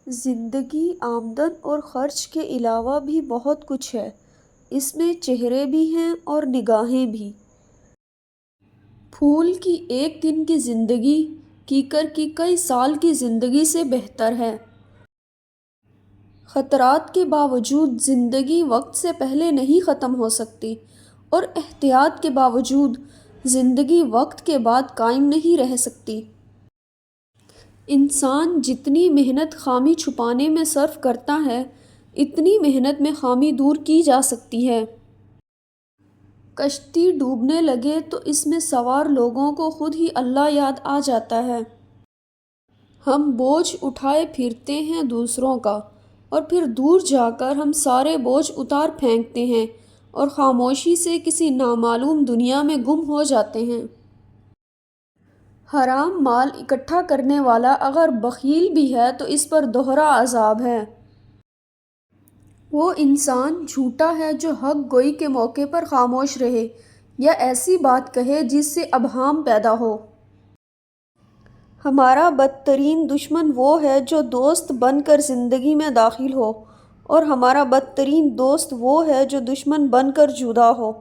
زندگی آمدن اور خرچ کے علاوہ بھی بہت کچھ ہے۔ اس میں چہرے بھی ہیں اور نگاہیں بھی۔ پھول کی ایک دن کی زندگی کیکر کی کئی سال کی زندگی سے بہتر ہے۔ خطرات کے باوجود زندگی وقت سے پہلے نہیں ختم ہو سکتی اور احتیاط کے باوجود زندگی وقت کے بعد قائم نہیں رہ سکتی۔ انسان جتنی محنت خامی چھپانے میں صرف کرتا ہے، اتنی محنت میں خامی دور کی جا سکتی ہے۔ کشتی ڈوبنے لگے تو اس میں سوار لوگوں کو خود ہی اللہ یاد آ جاتا ہے۔ ہم بوجھ اٹھائے پھرتے ہیں دوسروں کا، اور پھر دور جا کر ہم سارے بوجھ اتار پھینکتے ہیں اور خاموشی سے کسی نامعلوم دنیا میں گم ہو جاتے ہیں۔ حرام مال اکٹھا کرنے والا اگر بخیل بھی ہے تو اس پر دوہرا عذاب ہے۔ وہ انسان جھوٹا ہے جو حق گوئی کے موقع پر خاموش رہے یا ایسی بات کہے جس سے ابہام پیدا ہو۔ ہمارا بدترین دشمن وہ ہے جو دوست بن کر زندگی میں داخل ہو، اور ہمارا بدترین دوست وہ ہے جو دشمن بن کر جدا ہو۔